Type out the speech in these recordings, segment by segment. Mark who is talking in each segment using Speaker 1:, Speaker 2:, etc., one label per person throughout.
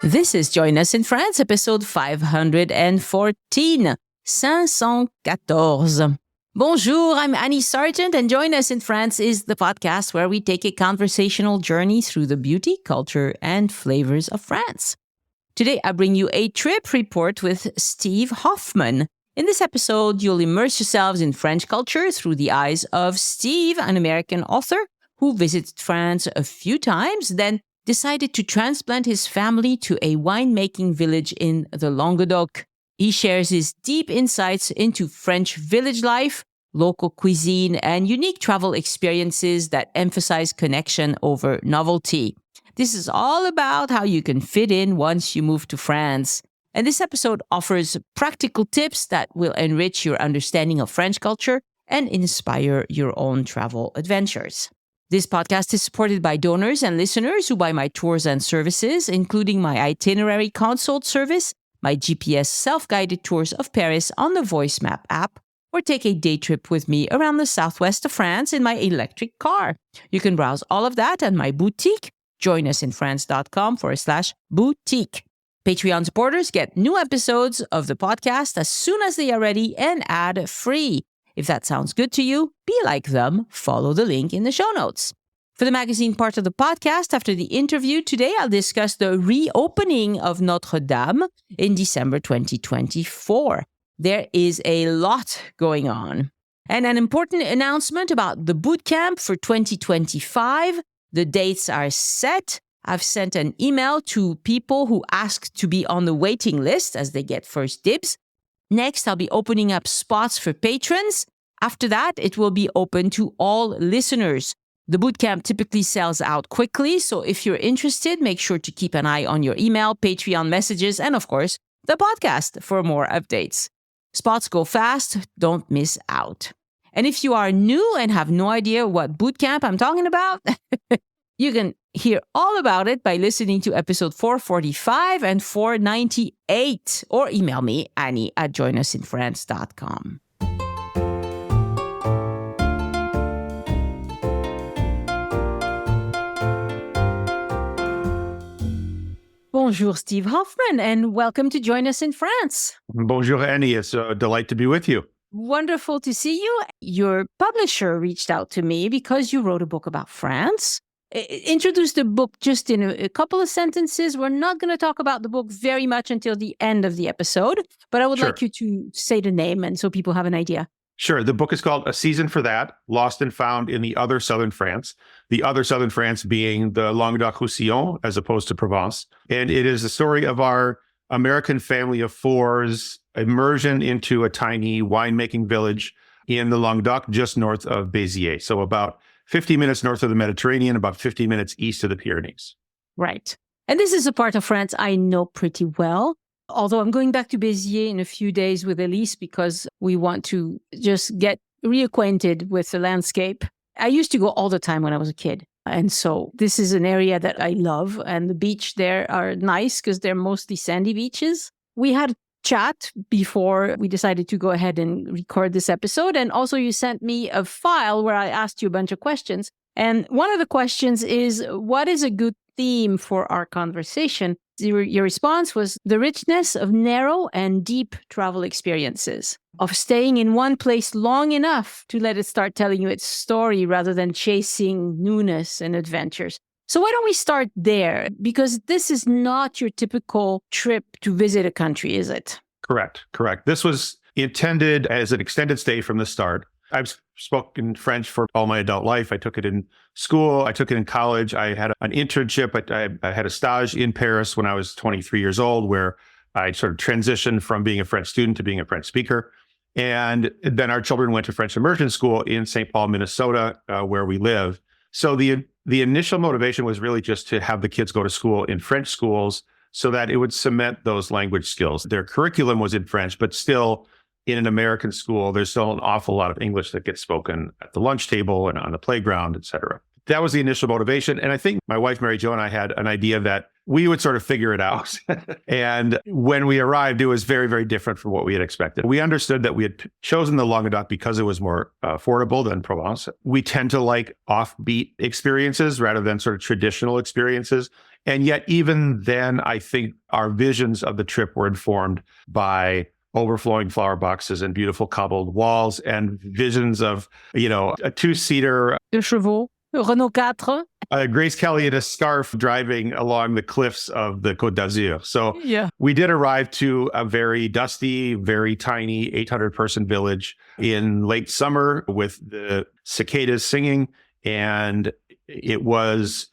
Speaker 1: This is Join Us in France, episode 514. 514. Bonjour, I'm Annie Sargent, and Join Us in France is the podcast where we take a conversational journey through the beauty, culture, and flavors of France. Today, I bring you a trip report with Steve Hoffman. In this episode, you'll immerse yourselves in French culture through the eyes of Steve, an American author who visited France a few times, then decided to transplant his family to a winemaking village in the Languedoc. He shares his deep insights into French village life, local cuisine, and unique travel experiences that emphasize connection over novelty. This is all about how you can fit in once you move to France. And this episode offers practical tips that will enrich your understanding of French culture and inspire your own travel adventures. This podcast is supported by donors and listeners who buy my tours and services, including my itinerary consult service, my GPS self-guided tours of Paris on the Voice Map app, or take a day trip with me around the southwest of France in my electric car. You can browse all of that at my boutique, joinusinfrance.com/boutique. Patreon supporters get new episodes of the podcast as soon as they are ready and ad-free. If that sounds good to you, be like them. Follow the link in the show notes. For the magazine part of the podcast, after the interview today, I'll discuss the reopening of Notre Dame in December 2024. There is a lot going on. And an important announcement about the bootcamp for 2025. The dates are set. I've sent an email to people who asked to be on the waiting list as they get first dibs. Next, I'll be opening up spots for patrons. After that, it will be open to all listeners. The bootcamp typically sells out quickly, so if you're interested, make sure to keep an eye on your email, Patreon messages, and of course, the podcast for more updates. Spots go fast, don't miss out. And if you are new and have no idea what bootcamp I'm talking about, you can hear all about it by listening to episode 445 and 498 or email me, Annie@joinusinfrance.com. Bonjour, Steve Hoffman, and welcome to Join Us in France.
Speaker 2: Bonjour, Annie. It's a delight to be with you.
Speaker 1: Wonderful to see you. Your publisher reached out to me because you wrote a book about France. Introduce the book just in a couple of sentences. We're not going to talk about the book very much until the end of the episode, but I would like you to say the name and so people have an idea.
Speaker 2: Sure. The book is called A Season for That, Lost and Found in the Other Southern France. The other Southern France being the Languedoc-Roussillon as opposed to Provence. And it is the story of our American family of four's immersion into a tiny winemaking village in the Languedoc just north of Béziers. So about 50 minutes north of the Mediterranean, about 50 minutes east of the Pyrenees.
Speaker 1: Right. And this is a part of France I know pretty well. Although I'm going back to Béziers in a few days with Elise because we want to just get reacquainted with the landscape. I used to go all the time when I was a kid. And so this is an area that I love. And the beach there are nice because they're mostly sandy beaches. We had a chat before we decided to go ahead and record this episode. And also you sent me a file where I asked you a bunch of questions. And one of the questions is, what is a good theme for our conversation? Your response was the richness of narrow and deep travel experiences, of staying in one place long enough to let it start telling you its story rather than chasing newness and adventures. So why don't we start there? Because this is not your typical trip to visit a country, is it?
Speaker 2: Correct. This was intended as an extended stay from the start. I've spoken French for all my adult life. I took it in school. I took it in college. I had an internship. I had a stage in Paris when I was 23 years old, where I sort of transitioned from being a French student to being a French speaker. And then our children went to French immersion school in St. Paul, Minnesota, where we live. So the initial motivation was really just to have the kids go to school in French schools so that it would cement those language skills. Their curriculum was in French, but still, in an American school, there's still an awful lot of English that gets spoken at the lunch table and on the playground, et cetera. That was the initial motivation. And I think my wife, Mary Jo, and I had an idea that we would sort of figure it out. And when we arrived, it was very, very different from what we had expected. We understood that we had chosen the Languedoc because it was more affordable than Provence. We tend to like offbeat experiences rather than sort of traditional experiences. And yet, even then, I think our visions of the trip were informed by overflowing flower boxes and beautiful cobbled walls and visions of, a two-seater.
Speaker 1: De chevaux, Renault 4.
Speaker 2: Grace Kelly in a scarf driving along the cliffs of the Côte d'Azur. So
Speaker 1: Yeah.
Speaker 2: we did arrive to a very dusty, very tiny 800-person village in late summer with the cicadas singing. And it was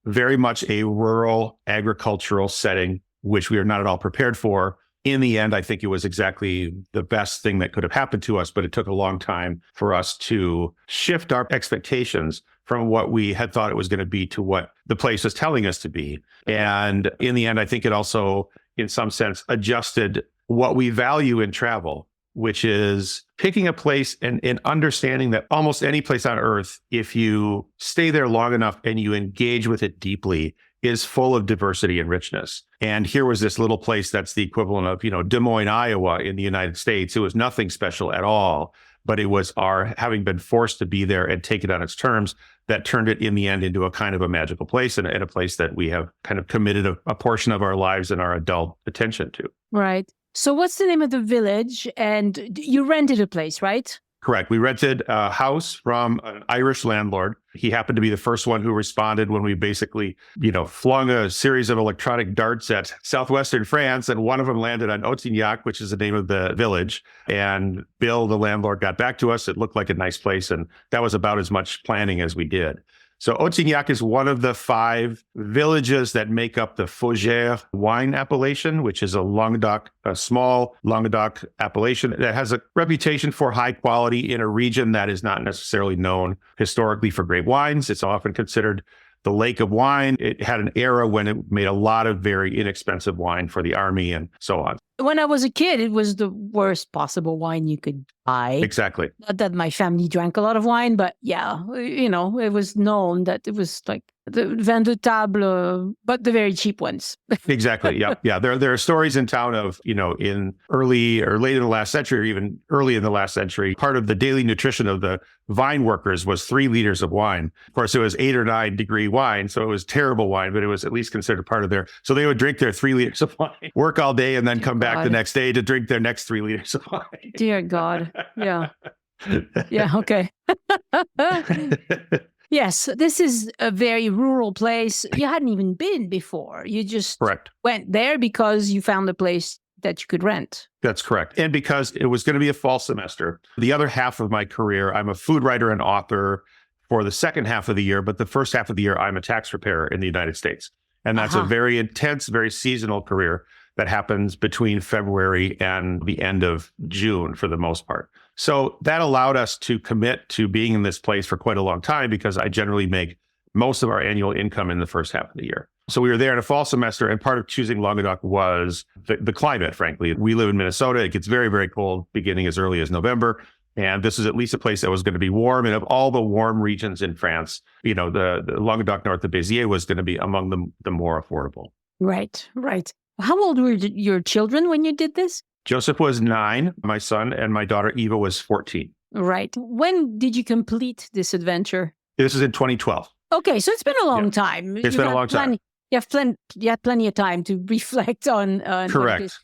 Speaker 2: very much a rural agricultural setting, which we are not at all prepared for. In the end, I think it was exactly the best thing that could have happened to us, but it took a long time for us to shift our expectations from what we had thought it was going to be to what the place was telling us to be. And in the end, I think it also, in some sense, adjusted what we value in travel, which is picking a place and understanding that almost any place on earth, if you stay there long enough and you engage with it deeply, is full of diversity and richness. And here was this little place that's the equivalent of, Des Moines, Iowa in the United States. It was nothing special at all, but it was our having been forced to be there and take it on its terms that turned it in the end into a kind of a magical place and a place that we have kind of committed a portion of our lives and our adult attention to.
Speaker 1: Right. So what's the name of the village? And you rented a place, right?
Speaker 2: Correct. We rented a house from an Irish landlord. He happened to be the first one who responded when we basically, flung a series of electronic darts at southwestern France, and one of them landed on Otignac, which is the name of the village. And Bill, the landlord, got back to us. It looked like a nice place, and that was about as much planning as we did. So Otignac is one of the 5 villages that make up the Fougères wine appellation, which is a small Languedoc appellation that has a reputation for high quality in a region that is not necessarily known historically for great wines. It's often considered the lake of wine. It had an era when it made a lot of very inexpensive wine for the army and so on.
Speaker 1: When I was a kid, it was the worst possible wine you could buy.
Speaker 2: Exactly.
Speaker 1: Not that my family drank a lot of wine, but yeah, it was known that it was like the vin de table, but the very cheap ones.
Speaker 2: Exactly. Yeah. Yeah. There are stories in town of, in early or late in the last century, or even early in the last century, part of the daily nutrition of the vine workers was 3 liters of wine. Of course, it was 8 or 9 degree wine. So it was terrible wine, but it was at least considered part of so they would drink their 3 liters of wine, work all day, and then come back the next day to drink their next 3 liters of wine.
Speaker 1: Dear God. Yeah. Yeah. Okay. Yes, this is a very rural place. You hadn't even been before. You just
Speaker 2: Correct.
Speaker 1: Went there because you found a place that you could rent.
Speaker 2: That's correct. And because it was going to be a fall semester. The other half of my career, I'm a food writer and author for the second half of the year, but the first half of the year, I'm a tax preparer in the United States. And that's a very intense, very seasonal career that happens between February and the end of June for the most part. So that allowed us to commit to being in this place for quite a long time because I generally make most of our annual income in the first half of the year. So we were there in a fall semester, and part of choosing Languedoc was the climate, frankly. We live in Minnesota. It gets very, very cold beginning as early as November. And this is at least a place that was going to be warm. And of all the warm regions in France, the Languedoc north of Béziers was going to be among the more affordable.
Speaker 1: Right, right. How old were your children when you did this?
Speaker 2: Joseph was 9, my son, and my daughter Eva was 14.
Speaker 1: Right. When did you complete this adventure?
Speaker 2: This is in 2012.
Speaker 1: Okay, so it's been a long time.
Speaker 2: It's been a long time.
Speaker 1: You had plenty of time to reflect on.
Speaker 2: Correct.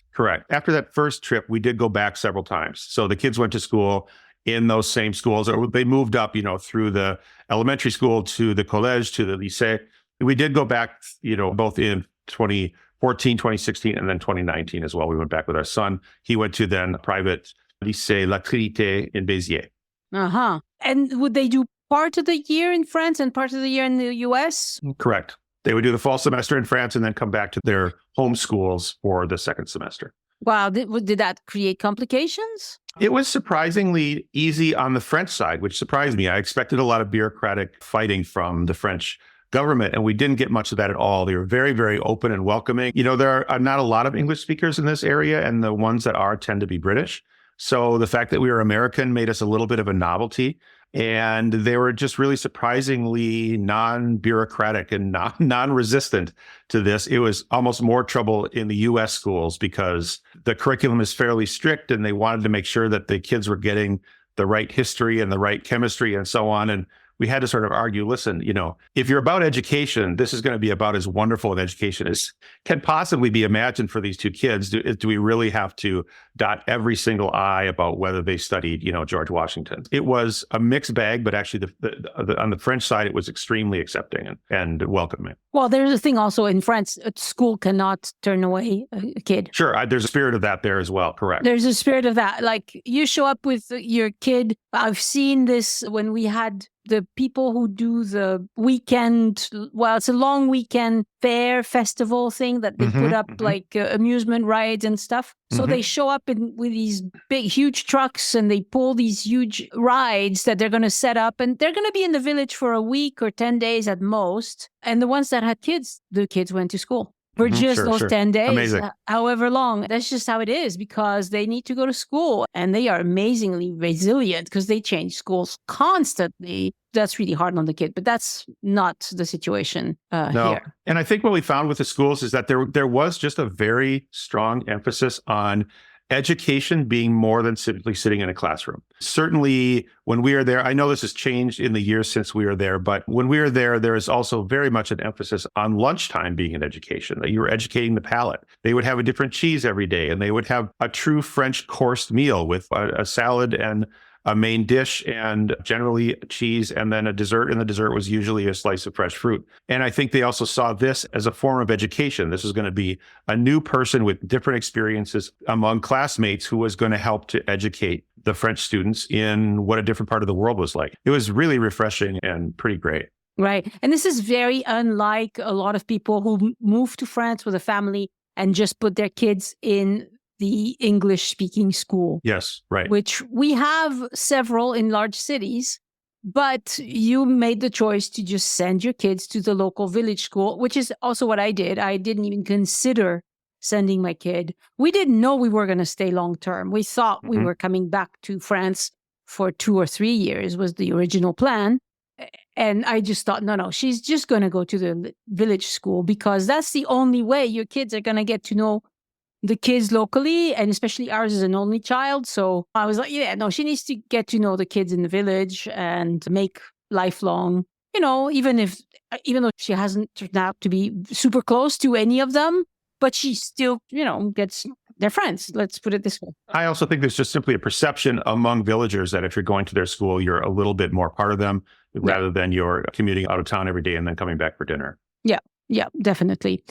Speaker 2: After that first trip, we did go back several times. So the kids went to school in those same schools, or they moved up, through the elementary school to the collège, to the lycée. We did go back, both in 2014, 2016, and then 2019 as well. We went back with our son. He went to then private lycée La Trinité in Béziers.
Speaker 1: Uh-huh. And would they do part of the year in France and part of the year in the US?
Speaker 2: Correct. They would do the fall semester in France and then come back to their home schools for the second semester.
Speaker 1: Wow. Did that create complications?
Speaker 2: It was surprisingly easy on the French side, which surprised me. I expected a lot of bureaucratic fighting from the French government, and we didn't get much of that at all. They were very, very open and welcoming. There are not a lot of English speakers in this area, and the ones that are tend to be British. So the fact that we were American made us a little bit of a novelty. And they were just really surprisingly non-bureaucratic and non-resistant to this. It was almost more trouble in the U.S. schools because the curriculum is fairly strict, and they wanted to make sure that the kids were getting the right history and the right chemistry and so on. And we had to sort of argue, listen, if you're about education, this is going to be about as wonderful an education as can possibly be imagined for these two kids. Do we really have to dot every single I about whether they studied, George Washington? It was a mixed bag, but actually on the French side, it was extremely accepting and welcoming.
Speaker 1: Well, there's a thing also in France, a school cannot turn away a kid.
Speaker 2: Sure. There's a spirit of that there as well. Correct.
Speaker 1: There's a spirit of that. Like you show up with your kid. I've seen this when we had the people who do the weekend, well, it's a long weekend fair festival thing that they put up like amusement rides and stuff. So they show up with these big, huge trucks and they pull these huge rides that they're going to set up. And they're going to be in the village for a week or 10 days at most. And the ones that had kids, the kids went to school. For just those 10 days,
Speaker 2: amazing.
Speaker 1: However long. That's just how it is because they need to go to school and they are amazingly resilient because they change schools constantly. That's really hard on the kid, but that's not the situation here.
Speaker 2: And I think what we found with the schools is that there was just a very strong emphasis on education being more than simply sitting in a classroom. Certainly when we are there, I know this has changed in the years since we were there, but when we were there, there is also very much an emphasis on lunchtime being an education, that you were educating the palate. They would have a different cheese every day, and they would have a true French coursed meal with a salad and a main dish and generally cheese and then a dessert. And the dessert was usually a slice of fresh fruit. And I think they also saw this as a form of education. This was going to be a new person with different experiences among classmates who was going to help to educate the French students in what a different part of the world was like. It was really refreshing and pretty great.
Speaker 1: Right. And this is very unlike a lot of people who move to France with a family and just put their kids in the English-speaking school.
Speaker 2: Yes, right.
Speaker 1: Which we have several in large cities, but you made the choice to just send your kids to the local village school, which is also what I did. I didn't even consider sending my kid. We didn't know we were going to stay long-term. We thought we were coming back to France for 2 or 3 years was the original plan. And I just thought, no, she's just going to go to the village school because that's the only way your kids are going to get to know the kids locally, and especially ours is an only child. So I was like, she needs to get to know the kids in the village and make lifelong, even though she hasn't turned out to be super close to any of them, but she still, gets their friends. Let's put it this way.
Speaker 2: I also think there's just simply a perception among villagers that if you're going to their school, you're a little bit more part of them rather than you're commuting out of town every day and then coming back for dinner.
Speaker 1: Yeah, definitely.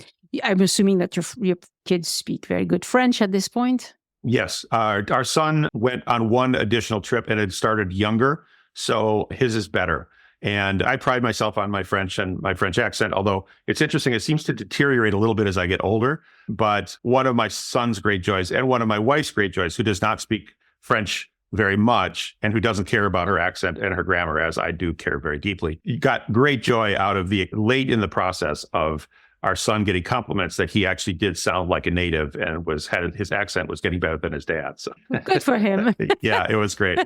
Speaker 1: I'm assuming that your kids speak very good French at this point.
Speaker 2: Yes. Our son went on one additional trip and had started younger, so his is better. And I pride myself on my French and my French accent, although it's interesting, it seems to deteriorate a little bit as I get older. But one of my son's great joys and one of my wife's great joys, who does not speak French very much and who doesn't care about her accent and her grammar, as I do care very deeply, got great joy out of the late in the process of our son getting compliments that he actually did sound like a native and his accent was getting better than his dad. So
Speaker 1: good for him.
Speaker 2: Yeah, it was great.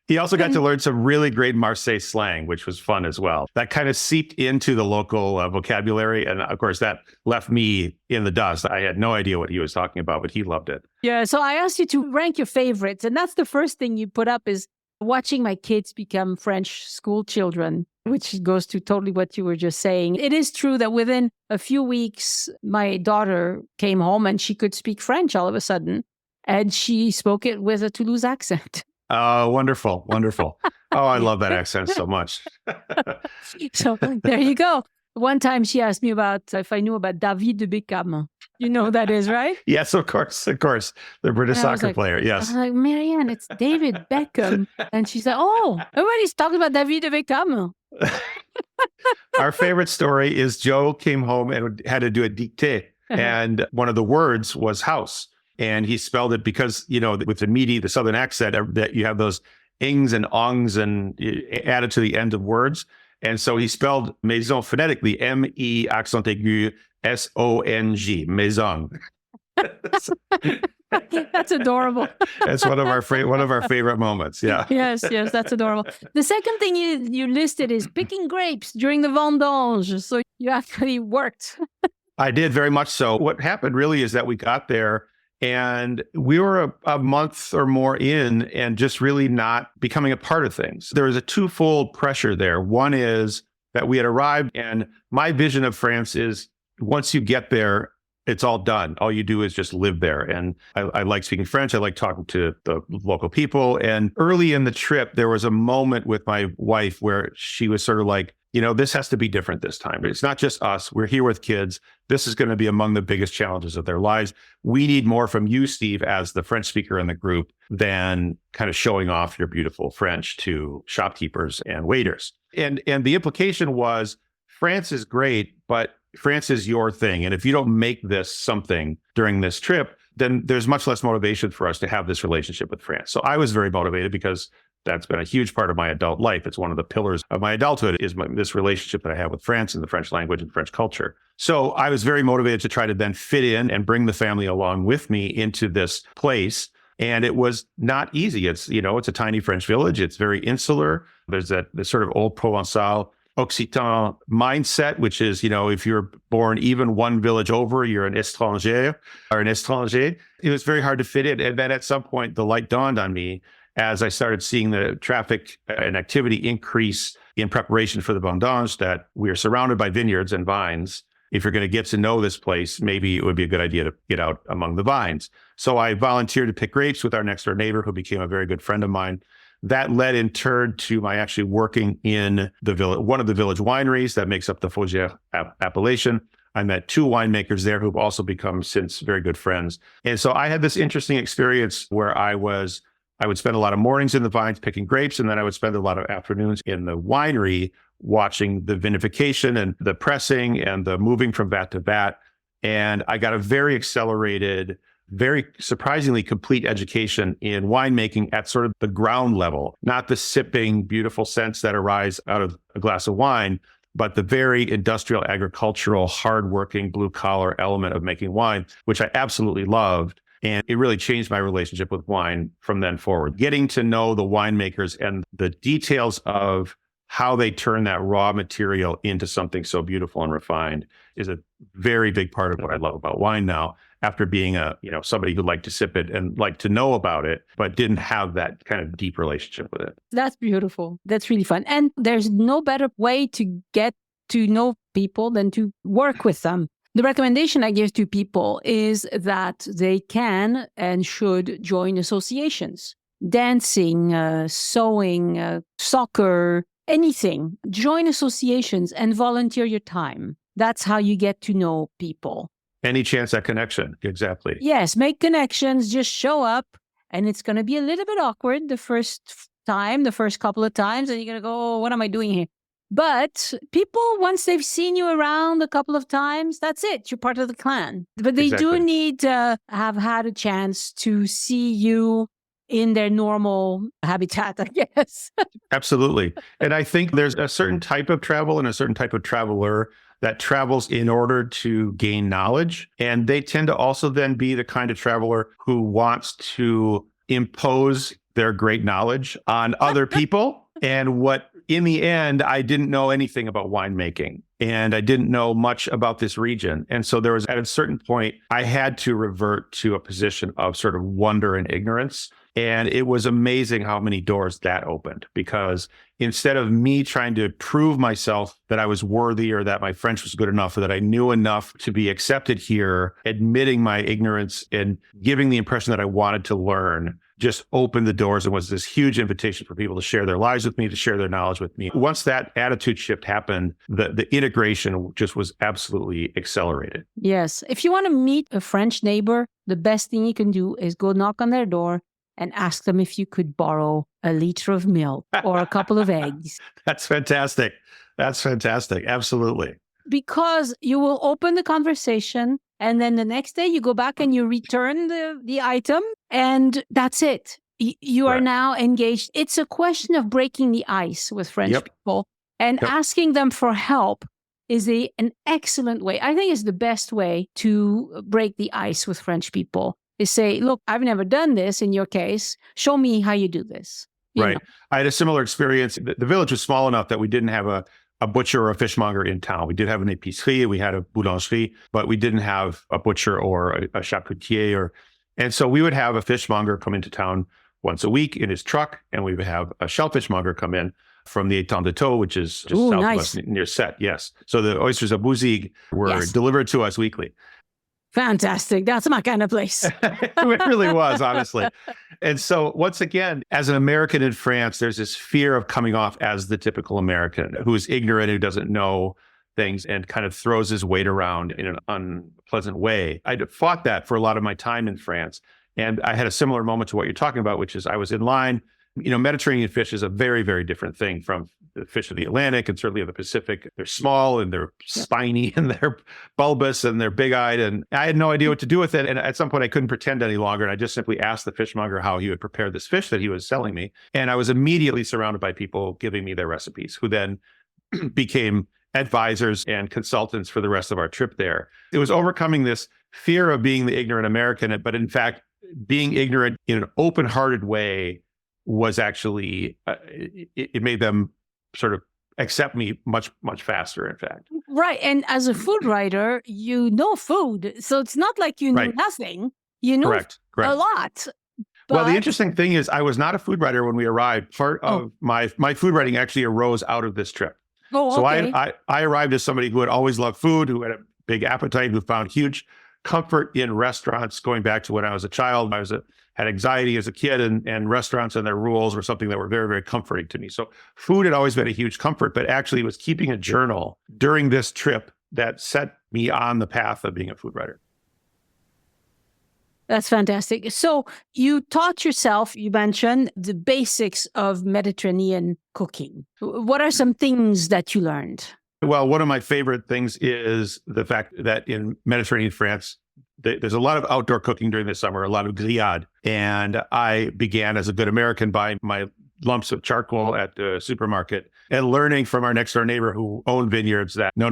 Speaker 2: He also got to learn some really great Marseille slang, which was fun as well. That kind of seeped into the local vocabulary. And of course, that left me in the dust. I had no idea what he was talking about, but he loved it.
Speaker 1: Yeah. So I asked you to rank your favorites. And that's the first thing you put up is watching my kids become French school children, which goes to totally what you were just saying. It is true that within a few weeks, my daughter came home and she could speak French all of a sudden. And she spoke it with a Toulouse accent.
Speaker 2: Oh, wonderful. Wonderful. Oh, I love that accent so much.
Speaker 1: So there you go. One time she asked me if I knew about David Beckham. You know who that is, right?
Speaker 2: Yes, of course. The British soccer player. Yes.
Speaker 1: I was like, Marianne, it's David Beckham. And she's like, oh, everybody's talking about David Beckham.
Speaker 2: Our favorite story is Joe came home and had to do a dictée. And one of the words was house. And he spelled it because, with the southern accent, that you have those ings and ongs and added to the end of words. And so he spelled maison phonetically, M-E accent aigu S-O-N-G, maison.
Speaker 1: That's adorable.
Speaker 2: That's one of our favorite moments. Yeah.
Speaker 1: Yes, that's adorable. The second thing you listed is picking grapes during the vendange. So you actually worked.
Speaker 2: I did very much so. What happened really is that we got there And we were a month or more in and just really not becoming a part of things. There was a twofold pressure there. One is that we had arrived, and my vision of France is once you get there, it's all done. All you do is just live there. And I like speaking French. I like talking to the local people. And early in the trip, there was a moment with my wife where she was sort of like, this has to be different this time. It's not just us. We're here with kids. This is going to be among the biggest challenges of their lives. We need more from you, Steve, as the French speaker in the group than kind of showing off your beautiful French to shopkeepers and waiters. And the implication was France is great, but France is your thing. And if you don't make this something during this trip, then there's much less motivation for us to have this relationship with France. So I was very motivated because that's been a huge part of my adult life. It's one of the pillars of my adulthood is this relationship that I have with France and the French language and French culture. So I was very motivated to try to then fit in and bring the family along with me into this place. And it was not easy. It's a tiny French village. It's very insular. There's this sort of old Provençal Occitan mindset, which is, if you're born even one village over, you're an étranger or an étranger. It was very hard to fit in. And then at some point, the light dawned on me as I started seeing the traffic and activity increase in preparation for the vendange, that we are surrounded by vineyards and vines. If you're going to get to know this place, maybe it would be a good idea to get out among the vines. So I volunteered to pick grapes with our next door neighbor, who became a very good friend of mine. That led in turn to my actually working in the village, one of the village wineries that makes up the Fougères appellation. I met two winemakers there who've also become since very good friends. And so I had this interesting experience where I would spend a lot of mornings in the vines picking grapes, and then I would spend a lot of afternoons in the winery watching the vinification and the pressing and the moving from vat to vat. And I got a very accelerated, very surprisingly complete education in winemaking at sort of the ground level, not the sipping, beautiful scents that arise out of a glass of wine, but the very industrial, agricultural, hardworking, blue-collar element of making wine, which I absolutely loved. And it really changed my relationship with wine from then forward. Getting to know the winemakers and the details of how they turn that raw material into something so beautiful and refined is a very big part of what I love about wine now, after being somebody who liked to sip it and liked to know about it, but didn't have that kind of deep relationship with it.
Speaker 1: That's beautiful. That's really fun. And there's no better way to get to know people than to work with them. The recommendation I give to people is that they can and should join associations, dancing, sewing, soccer, anything. Join associations and volunteer your time. That's how you get to know people.
Speaker 2: Any chance at connection. Exactly.
Speaker 1: Yes, make connections, just show up. And it's going to be a little bit awkward the first couple of times. And you're going to go, oh, what am I doing here? But people, once they've seen you around a couple of times, that's it. You're part of the clan. But they do need to have had a chance to see you in their normal habitat, I guess.
Speaker 2: Absolutely. And I think there's a certain type of travel and a certain type of traveler that travels in order to gain knowledge. And they tend to also then be the kind of traveler who wants to impose their great knowledge on other people. And in the end, I didn't know anything about winemaking, and I didn't know much about this region. And so there was, at a certain point, I had to revert to a position of sort of wonder and ignorance. And it was amazing how many doors that opened, because instead of me trying to prove myself that I was worthy or that my French was good enough or that I knew enough to be accepted here, admitting my ignorance and giving the impression that I wanted to learn just opened the doors and was this huge invitation for people to share their lives with me, to share their knowledge with me. Once that attitude shift happened, the integration just was absolutely accelerated.
Speaker 1: Yes. If you want to meet a French neighbor, the best thing you can do is go knock on their door and ask them if you could borrow a liter of milk or a couple of eggs.
Speaker 2: That's fantastic. That's fantastic. Absolutely.
Speaker 1: Because you will open the conversation, and then the next day you go back and you return the item, and that's it. You are now engaged. It's a question of breaking the ice with French people, and asking them for help is an excellent way. I think it's the best way to break the ice with French people, is say, look, I've never done this in your case. Show me how you do this. You know?
Speaker 2: I had a similar experience. The village was small enough that we didn't have a butcher or a fishmonger in town. We did have an épicerie, we had a boulangerie, but we didn't have a butcher or a charcutier And so we would have a fishmonger come into town once a week in his truck, and we would have a shellfishmonger come in from the Étang de Taux, which is just
Speaker 1: Ooh,
Speaker 2: southwest
Speaker 1: nice.
Speaker 2: near Sète. Yes. So the oysters of Bouzigues were
Speaker 1: Yes.
Speaker 2: delivered to us weekly.
Speaker 1: Fantastic. That's my kind of place.
Speaker 2: It really was, honestly. And so once again, as an American in France, there's this fear of coming off as the typical American who is ignorant, who doesn't know things and kind of throws his weight around in an unpleasant way. I fought that for a lot of my time in France. And I had a similar moment to what you're talking about, which is I was in line. Mediterranean fish is a very, very different thing from the fish of the Atlantic and certainly of the Pacific. They're small and they're spiny and they're bulbous and they're big-eyed. And I had no idea what to do with it. And at some point, I couldn't pretend any longer. And I just simply asked the fishmonger how he would prepare this fish that he was selling me. And I was immediately surrounded by people giving me their recipes, who then became advisors and consultants for the rest of our trip there. It was overcoming this fear of being the ignorant American, but in fact, being ignorant in an open-hearted way was actually, it made them sort of accept me much, much faster, in fact.
Speaker 1: Right. And as a food writer, you know food. So it's not like you know
Speaker 2: Right.
Speaker 1: nothing. You know
Speaker 2: Correct.
Speaker 1: a lot.
Speaker 2: Well, the
Speaker 1: But-
Speaker 2: interesting thing is I was not a food writer when we arrived. Part of my food writing actually arose out of this trip.
Speaker 1: Oh,
Speaker 2: So
Speaker 1: okay.
Speaker 2: I arrived as somebody who had always loved food, who had a big appetite, who found huge comfort in restaurants going back to when I was a child. Had anxiety as a kid, and restaurants and their rules were something that were very, very comforting to me. So food had always been a huge comfort, but actually it was keeping a journal during this trip that set me on the path of being a food writer.
Speaker 1: That's fantastic. So you taught yourself, you mentioned the basics of Mediterranean cooking. What are some things that you learned?
Speaker 2: Well, one of my favorite things is the fact that in Mediterranean France, there's a lot of outdoor cooking during the summer, a lot of grillade. And I began as a good American buying my lumps of charcoal at the supermarket and learning from our next door neighbor who owned vineyards that no,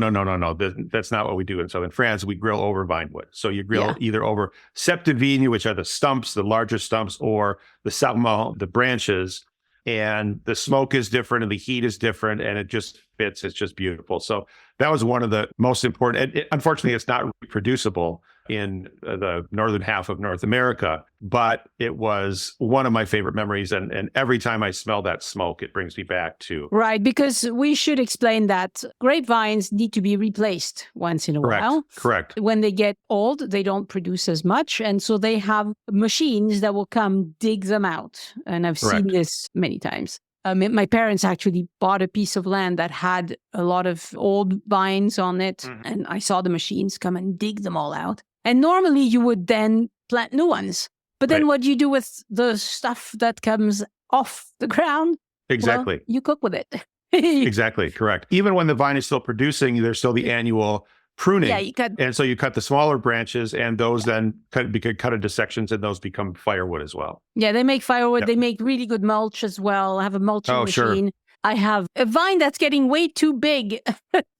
Speaker 2: that's not what we do. And so in France, we grill over vine wood. So you grill either over cep de vigne, which are the stumps, the larger stumps, or the sarment, the branches. And the smoke is different and the heat is different and it just fits. It's just beautiful. So that was one of the most important. Unfortunately, it's not reproducible in the northern half of North America, but it was one of my favorite memories. And every time I smell that smoke, it brings me back to.
Speaker 1: Right, because we should explain that grapevines need to be replaced once in a while.
Speaker 2: Correct.
Speaker 1: When they get old, they don't produce as much. And so they have machines that will come dig them out. And I've seen this many times. My parents actually bought a piece of land that had a lot of old vines on it. And I saw the machines come and dig them all out. And normally you would then plant new ones. But then what do you do with the stuff that comes off the ground?
Speaker 2: Exactly.
Speaker 1: Well, you cook with it.
Speaker 2: Exactly. Correct. Even when the vine is still producing, there's still the annual pruning.
Speaker 1: Yeah, you cut.
Speaker 2: And so you cut the smaller branches and those then could cut into sections and those become firewood as well.
Speaker 1: Yeah, they make firewood. They make really good mulch as well. I have a mulching machine.
Speaker 2: Sure.
Speaker 1: I have a vine that's getting way too big.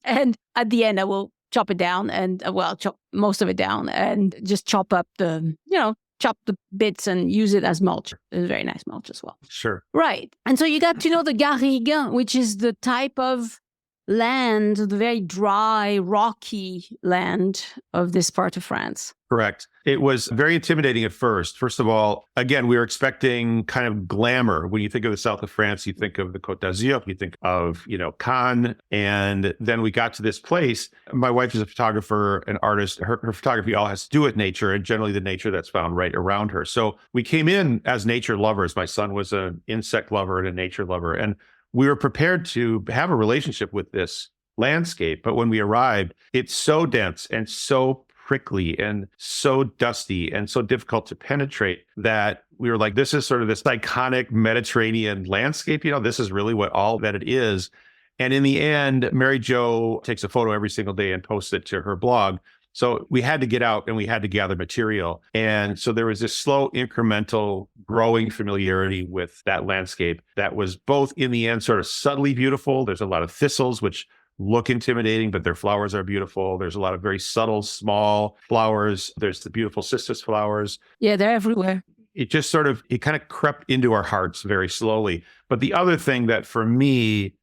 Speaker 1: And at the end, I will chop it down and, chop most of it down and just chop up chop the bits and use it as mulch. It's very nice mulch as well.
Speaker 2: Sure.
Speaker 1: Right. And so you got to know the garrigue, which is the type of land, the very dry, rocky land of this part of France.
Speaker 2: Correct. It was very intimidating at first. First of all, again, we were expecting kind of glamour. When you think of the south of France, you think of the Côte d'Azur, you think of, Cannes. And then we got to this place. My wife is a photographer, an artist. Her photography all has to do with nature and generally the nature that's found right around her. So we came in as nature lovers. My son was an insect lover and a nature lover. And we were prepared to have a relationship with this landscape. But when we arrived, it's so dense and so prickly and so dusty and so difficult to penetrate that we were like, this is sort of this iconic Mediterranean landscape. This is really what all that it is. And in the end, Mary Jo takes a photo every single day and posts it to her blog. So we had to get out and we had to gather material. And so there was this slow, incremental, growing familiarity with that landscape that was both in the end sort of subtly beautiful. There's a lot of thistles, which look intimidating, but their flowers are beautiful. There's a lot of very subtle, small flowers. There's the beautiful cistus flowers.
Speaker 1: Yeah, they're everywhere.
Speaker 2: It just it kind of crept into our hearts very slowly. But the other thing that for me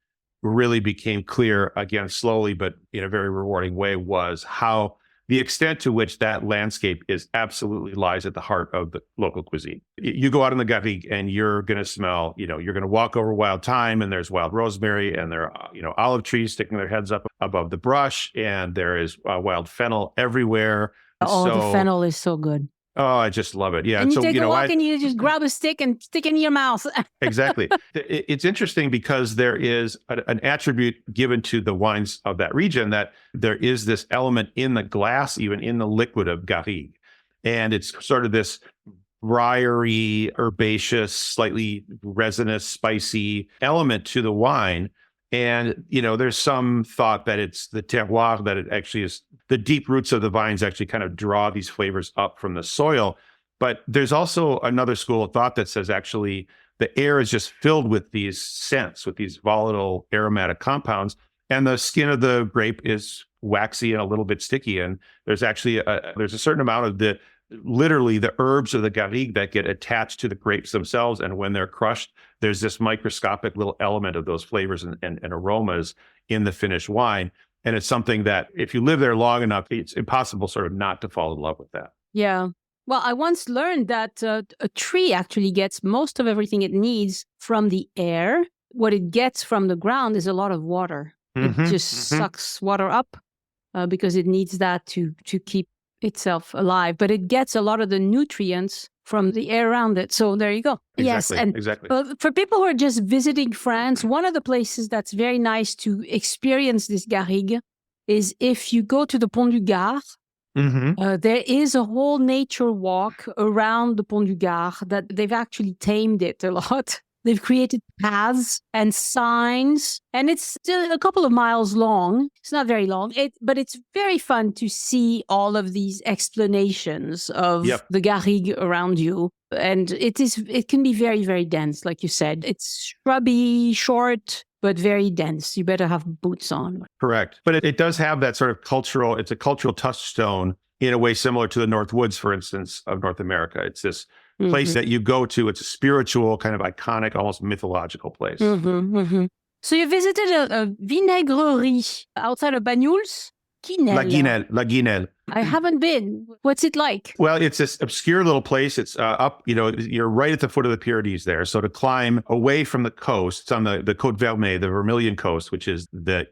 Speaker 2: really became clear, again, slowly, but in a very rewarding way, was how the extent to which that landscape is absolutely lies at the heart of the local cuisine. You go out in the garrigue and you're going to smell, you're going to walk over wild thyme, and there's wild rosemary, and there are, olive trees sticking their heads up above the brush, and there is wild fennel everywhere.
Speaker 1: Oh, the fennel is so good.
Speaker 2: Oh, I just love it. Yeah.
Speaker 1: And you take a walk and you just grab a stick and stick it in your mouth.
Speaker 2: Exactly. It's interesting because there is an attribute given to the wines of that region, that there is this element in the glass, even in the liquid of garrigue. And it's sort of this briary, herbaceous, slightly resinous, spicy element to the wine. And, there's some thought that it's the terroir, that it actually is the deep roots of the vines actually kind of draw these flavors up from the soil. But there's also another school of thought that says actually the air is just filled with these scents, with these volatile aromatic compounds. And the skin of the grape is waxy and a little bit sticky. And there's actually there's a certain amount of literally the herbs of the garrigue that get attached to the grapes themselves. And when they're crushed, there's this microscopic little element of those flavors and aromas in the finished wine. And it's something that if you live there long enough, it's impossible sort of not to fall in love with that.
Speaker 1: Yeah. Well, I once learned that a tree actually gets most of everything it needs from the air. What it gets from the ground is a lot of water. It just sucks water up because it needs that to keep itself alive, but it gets a lot of the nutrients from the air around it. So there you go.
Speaker 2: Exactly,
Speaker 1: yes. And
Speaker 2: exactly.
Speaker 1: For people who are just visiting France, one of the places that's very nice to experience this garrigue is if you go to the Pont du Gard. There is a whole nature walk around the Pont du Gard that they've actually tamed it a lot. They've created paths and signs, and it's still a couple of miles long. It's not very long, but it's very fun to see all of these explanations of the garrigue around you. And it can be very, very dense, like you said. It's shrubby, short, but very dense. You better have boots on.
Speaker 2: Correct. But it does have that sort of it's a cultural touchstone in a way similar to the North Woods, for instance, of North America. It's this place that you go to. It's a spiritual, kind of iconic, almost mythological place.
Speaker 1: So you visited a vinaigrerie outside of Banyuls?
Speaker 2: La Guinelle.
Speaker 1: I haven't been. What's it like?
Speaker 2: Well, it's this obscure little place. It's up, you're right at the foot of the Pyrenees there. So to climb away from the coast, it's on the Côte Vermeille, the Vermilion coast, which is the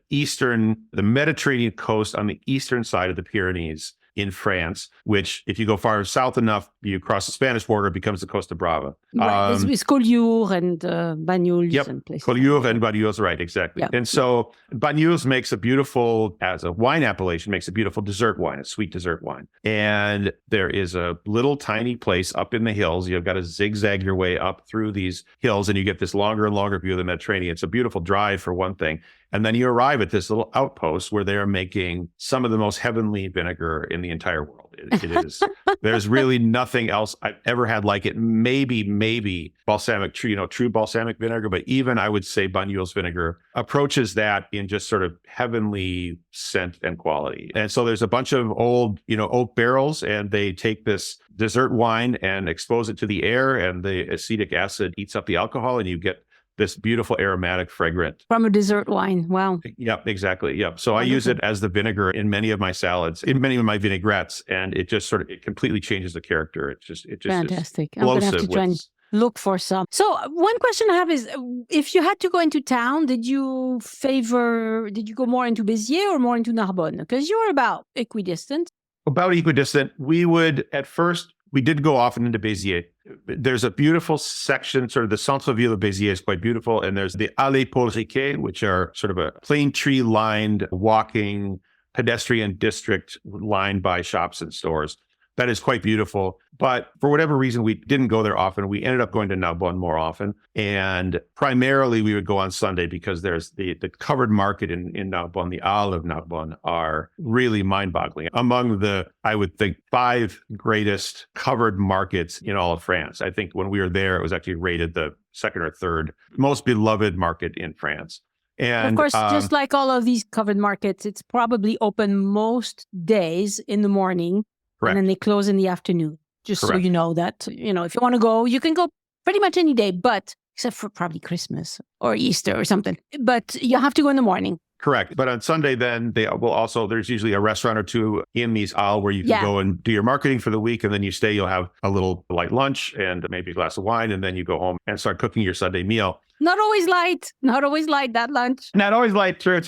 Speaker 2: Mediterranean coast on the eastern side of the Pyrenees in France, which if you go far south enough, you cross the Spanish border, it becomes the Costa Brava.
Speaker 1: Right. It's Collioure and Banyuls and places.
Speaker 2: Collioure and Banyuls, right, exactly. Yep. And so Banyuls makes as a wine appellation, makes a beautiful dessert wine, a sweet dessert wine. And there is a little tiny place up in the hills. You've got to zigzag your way up through these hills, and you get this longer and longer view of the Mediterranean. It's a beautiful drive for one thing. And then you arrive at this little outpost where they are making some of the most heavenly vinegar in the entire world. It is. There's really nothing else I've ever had like it. Maybe balsamic, true balsamic vinegar, but even I would say Banyuls vinegar approaches that in just sort of heavenly scent and quality. And so there's a bunch of old, oak barrels, and they take this dessert wine and expose it to the air, and the acetic acid eats up the alcohol, and you get this beautiful aromatic fragrant.
Speaker 1: From a dessert wine. Wow.
Speaker 2: Yep, exactly. Yep. So I use it as the vinegar in many of my salads, in many of my vinaigrettes, and it just it completely changes the character. It just
Speaker 1: fantastic. I'm going to have to try and look for some. So one question I have is, if you had to go into town, did you go more into Béziers or more into Narbonne? Because you're about equidistant.
Speaker 2: About equidistant. We did go often into Béziers. There's a beautiful section, sort of the centre-ville of Béziers is quite beautiful. And there's the Allées Paul Riquet, which are sort of a plane tree-lined walking pedestrian district lined by shops and stores. That is quite beautiful. But for whatever reason, we didn't go there often. We ended up going to Narbonne more often. And primarily, we would go on Sunday because there's the covered market in Narbonne, the Halles of Narbonne, are really mind-boggling. Among I would think, 5 greatest covered markets in all of France. I think when we were there, it was actually rated the 2nd or 3rd most beloved market in France. And
Speaker 1: of course, just like all of these covered markets, it's probably open most days in the morning. Correct. And then they close in the afternoon, just Correct. So you know that, if you want to go, you can go pretty much any day, but except for probably Christmas or Easter or something. But you have to go in the morning.
Speaker 2: Correct. But on Sunday, then they will also, there's usually a restaurant or two in these aisles where you can go and do your marketing for the week. And then you stay, you'll have a little light lunch and maybe a glass of wine. And then you go home and start cooking your Sunday meal.
Speaker 1: Not always light, that lunch.
Speaker 2: Not always light. True.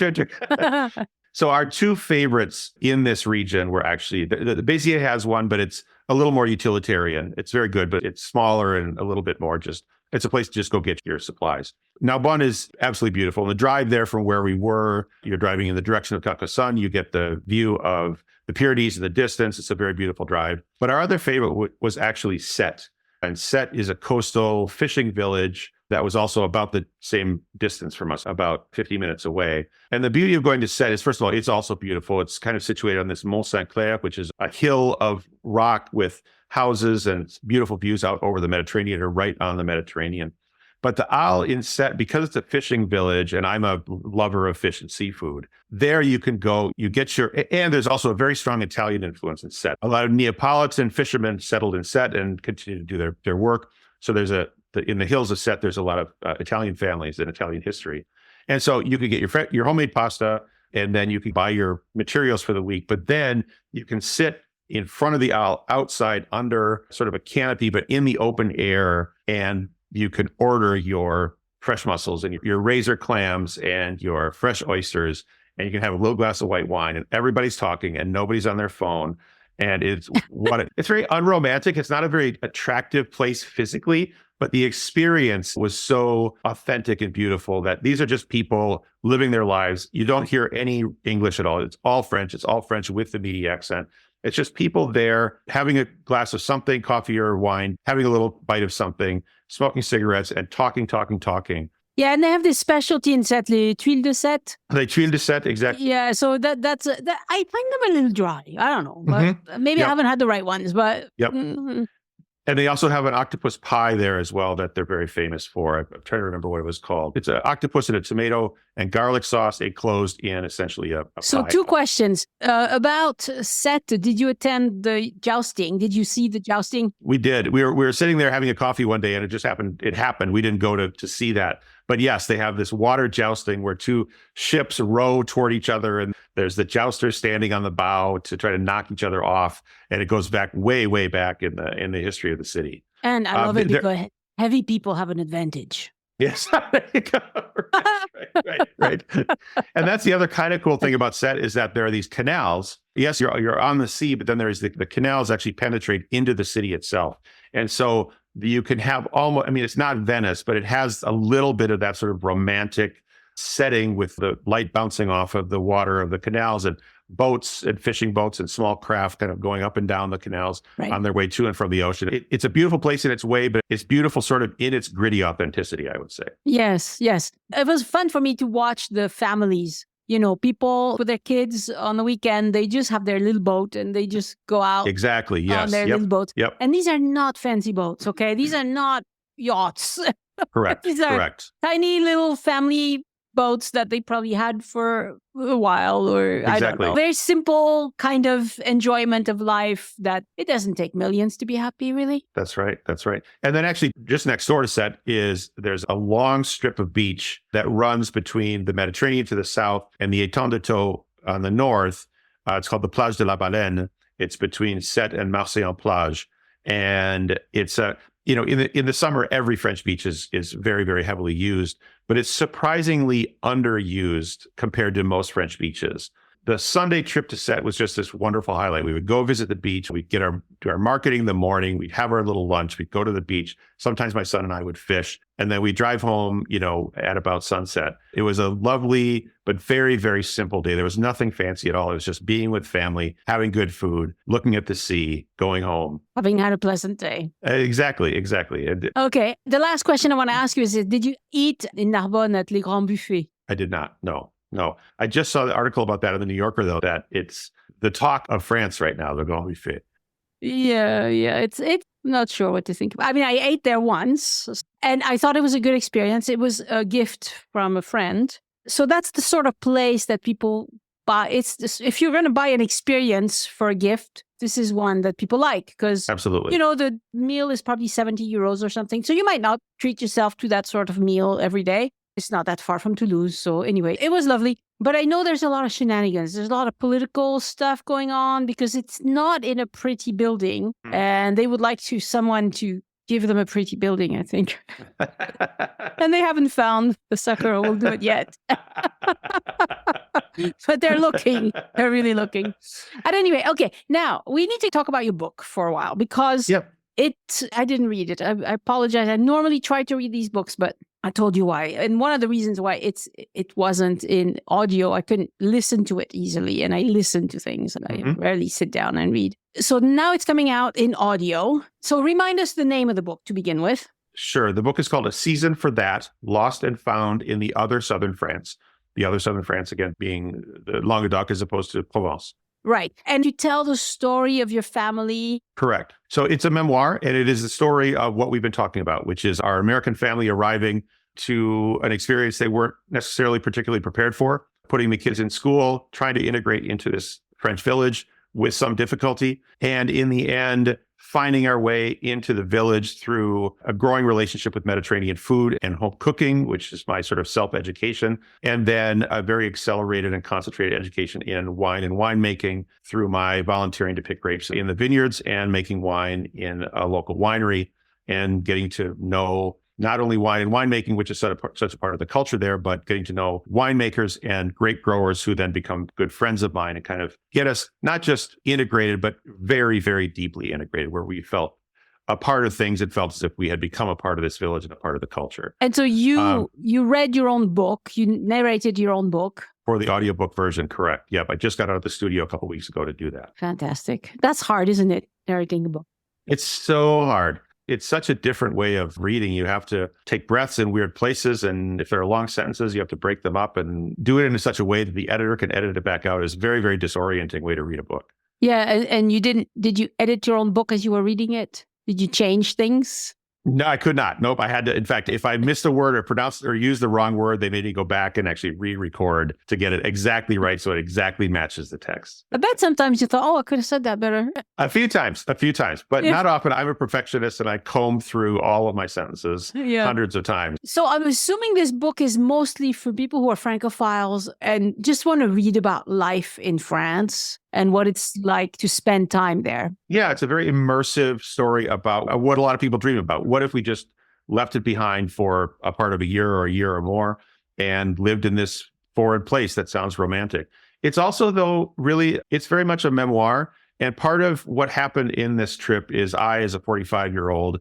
Speaker 2: So our two favorites in this region were actually, the Béziers has one, but it's a little more utilitarian. It's very good, but it's smaller and a little bit more just, it's a place to just go get your supplies. Narbonne is absolutely beautiful. And the drive there from where we were, you're driving in the direction of Carcassonne, you get the view of the Pyrenees in the distance. It's a very beautiful drive. But our other favorite was actually Sète. And Sète is a coastal fishing village that was also about the same distance from us, about 50 minutes away. And the beauty of going to Sète is, first of all, it's also beautiful. It's kind of situated on this Mont Saint-Clair, which is a hill of rock with houses and beautiful views out over the Mediterranean or right on the Mediterranean. But the Isle in Sète, because it's a fishing village, and I'm a lover of fish and seafood, there you can go, you get and there's also a very strong Italian influence in Sète. A lot of Neapolitan fishermen settled in Sète and continue to do their work. So there's in the hills of Sète, there's a lot of Italian families and Italian history. And so you can get your homemade pasta, and then you can buy your materials for the week. But then you can sit in front of the aisle outside under sort of a canopy, but in the open air, and you can order your fresh mussels and your razor clams and your fresh oysters, and you can have a little glass of white wine, and everybody's talking and nobody's on their phone. And it's very unromantic. It's not a very attractive place physically, but the experience was so authentic and beautiful that these are just people living their lives. You don't hear any English at all. It's all French. It's all French with the meaty accent. It's just people there having a glass of something, coffee or wine, having a little bite of something, smoking cigarettes and talking.
Speaker 1: Yeah, and they have this specialty in Sète, les tuiles de Sète.
Speaker 2: Les tuiles de Sète, exactly.
Speaker 1: Yeah, so that's I find them a little dry. I don't know, but maybe I haven't had the right ones, but...
Speaker 2: And they also have an octopus pie there as well that they're very famous for. I'm trying to remember what it was called. It's an octopus in a tomato and garlic sauce enclosed in essentially a
Speaker 1: So
Speaker 2: pie.
Speaker 1: Two questions. About Sète, did you attend the jousting? Did you see the jousting?
Speaker 2: We did. We were sitting there having a coffee one day and it happened. We didn't go to see that. But yes, they have this water jousting where two ships row toward each other, and there's the jouster standing on the bow to try to knock each other off. And it goes back way, way back in the history of the city.
Speaker 1: And I love it because heavy people have an advantage.
Speaker 2: Yes. There you go. Right. And that's the other kind of cool thing about Sète is that there are these canals. Yes, you're on the sea, but then there's the canals actually penetrate into the city itself. And so you can have almost, I mean, it's not Venice, but it has a little bit of that sort of romantic setting with the light bouncing off of the water of the canals and boats and fishing boats and small craft kind of going up and down the canals on their way to and from the ocean. It's a beautiful place in its way, but it's beautiful sort of in its gritty authenticity, I would say.
Speaker 1: Yes. It was fun for me to watch the families. You know, people with their kids on the weekend, they just have their little boat and they just go out.
Speaker 2: Exactly. Yes.
Speaker 1: On their little boat.
Speaker 2: Yep.
Speaker 1: And these are not fancy boats, okay? These are not yachts.
Speaker 2: Correct.
Speaker 1: These are tiny little family boats that they probably had for a while, or I don't know. Very simple kind of enjoyment of life that it doesn't take millions to be happy, really.
Speaker 2: That's right. And then actually just next door to Sète there's a long strip of beach that runs between the Mediterranean to the south and the Étang de Thau on the north. It's called the Plage de la Baleine. It's between Sète and Marseille-en-Plage. And it's in the summer, every French beach is very, very heavily used, but it's surprisingly underused compared to most French beaches. The Sunday trip to Sète was just this wonderful highlight. We would go visit the beach. We'd do our marketing in the morning. We'd have our little lunch. We'd go to the beach. Sometimes my son and I would fish. And then we'd drive home, at about sunset. It was a lovely, but very, very simple day. There was nothing fancy at all. It was just being with family, having good food, looking at the sea, going home.
Speaker 1: Having had a pleasant day.
Speaker 2: Exactly.
Speaker 1: Okay. The last question I want to ask you is, did you eat in Narbonne at Les Grands Buffets?
Speaker 2: I did not. No. I just saw the article about that in the New Yorker, though, that it's the talk of France right now, the Grand Buffet.
Speaker 1: Yeah. It's not sure what to think about. I mean, I ate there once and I thought it was a good experience. It was a gift from a friend. So that's the sort of place that people buy. If you're going to buy an experience for a gift, this is one that people like because,
Speaker 2: absolutely,
Speaker 1: the meal is probably 70 euros or something. So you might not treat yourself to that sort of meal every day. It's not that far from Toulouse. So anyway, it was lovely. But I know there's a lot of shenanigans. There's a lot of political stuff going on because it's not in a pretty building. And they would like someone to give them a pretty building, I think. And they haven't found the sucker who will do it yet. But they're looking. They're really looking. And anyway, okay. Now, we need to talk about your book for a while because I didn't read it. I apologize. I normally try to read these books, but I told you why. And one of the reasons why it wasn't in audio, I couldn't listen to it easily. And I listen to things and I rarely sit down and read. So now it's coming out in audio. So remind us the name of the book to begin with.
Speaker 2: Sure. The book is called A Season for That, Lost and Found in the Other Southern France. The other Southern France, again, being the Languedoc as opposed to Provence.
Speaker 1: Right. And you tell the story of your family.
Speaker 2: Correct. So it's a memoir, and it is the story of what we've been talking about, which is our American family arriving to an experience they weren't necessarily particularly prepared for, putting the kids in school, trying to integrate into this French village with some difficulty. And in the end, finding our way into the village through a growing relationship with Mediterranean food and home cooking, which is my sort of self-education, and then a very accelerated and concentrated education in wine and winemaking through my volunteering to pick grapes in the vineyards and making wine in a local winery and getting to know not only wine and winemaking, which is such a part of the culture there, but getting to know winemakers and grape growers who then become good friends of mine and kind of get us not just integrated, but very, very deeply integrated, where we felt a part of things. It felt as if we had become a part of this village and a part of the culture.
Speaker 1: And so you read your own book, you narrated your own book.
Speaker 2: For the audiobook version, correct. Yep. I just got out of the studio a couple of weeks ago to do that.
Speaker 1: Fantastic. That's hard, isn't it? Narrating a book.
Speaker 2: It's so hard. It's such a different way of reading. You have to take breaths in weird places. And if there are long sentences, you have to break them up and do it in such a way that the editor can edit it back out. Is a very, very disorienting way to read a book.
Speaker 1: Yeah. And did you edit your own book as you were reading it? Did you change things?
Speaker 2: No, I could not. Nope. I had to. In fact, if I missed a word or pronounced or used the wrong word, they made me go back and actually re-record to get it exactly right. So it exactly matches the text.
Speaker 1: I bet sometimes you thought, I could have said that better.
Speaker 2: A few times, but not often. I'm a perfectionist and I comb through all of my sentences hundreds of times.
Speaker 1: So I'm assuming this book is mostly for people who are Francophiles and just want to read about life in France and what it's like to spend time there.
Speaker 2: Yeah, it's a very immersive story about what a lot of people dream about. What if we just left it behind for a part of a year or more and lived in this foreign place that sounds romantic? It's also, though, really, it's very much a memoir. And part of what happened in this trip is I, as a 45-year-old,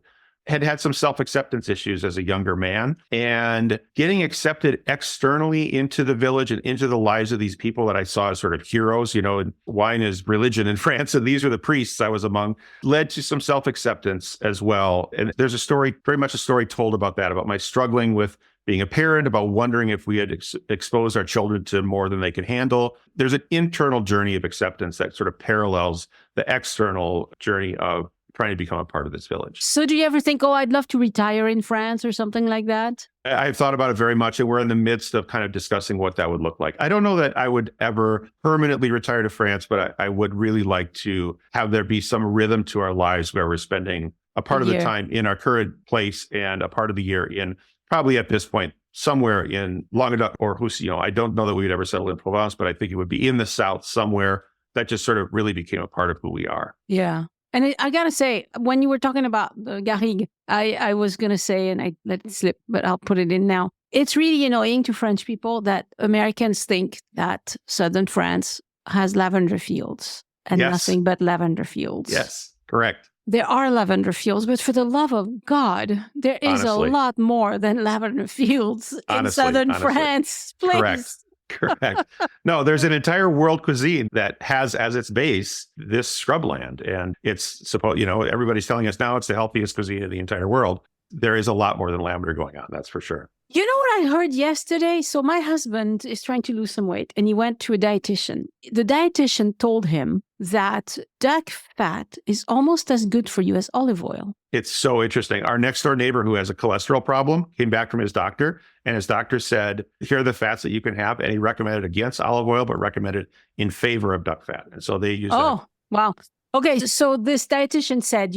Speaker 2: had some self-acceptance issues as a younger man, and getting accepted externally into the village and into the lives of these people that I saw as sort of heroes. You know, wine is religion in France, and these are the priests I was among, led to some self-acceptance as well. And there's a story, very much a story told about that, about my struggling with being a parent, about wondering if we had exposed our children to more than they could handle. There's an internal journey of acceptance that sort of parallels the external journey of trying to become a part of this village.
Speaker 1: So do you ever think, I'd love to retire in France or something like that?
Speaker 2: I've thought about it very much, and we're in the midst of kind of discussing what that would look like. I don't know that I would ever permanently retire to France, but I would really like to have there be some rhythm to our lives where we're spending a part of the time in our current place and a part of the year in, probably at this point, somewhere in Languedoc or Roussillon. I don't know that we would ever settle in Provence, but I think it would be in the south somewhere that just sort of really became a part of who we are.
Speaker 1: Yeah. And I got to say, when you were talking about the garrigue, I was going to say, and I let it slip, but I'll put it in now. It's really annoying to French people that Americans think that southern France has lavender fields and nothing but lavender fields.
Speaker 2: Yes, correct.
Speaker 1: There are lavender fields, but for the love of God, there is a lot more than lavender fields in southern France. Please.
Speaker 2: Correct. Correct. No, there's an entire world cuisine that has as its base this scrubland. And it's supposed, everybody's telling us now it's the healthiest cuisine in the entire world. There is a lot more than lavender going on. That's for sure.
Speaker 1: You know what I heard yesterday? So my husband is trying to lose some weight and he went to a dietitian. The dietitian told him that duck fat is almost as good for you as olive oil.
Speaker 2: It's so interesting. Our next door neighbor who has a cholesterol problem came back from his doctor, and his doctor said, here are the fats that you can have. And he recommended against olive oil, but recommended in favor of duck fat. And so they use that.
Speaker 1: Oh, wow. Okay. So this dietitian said,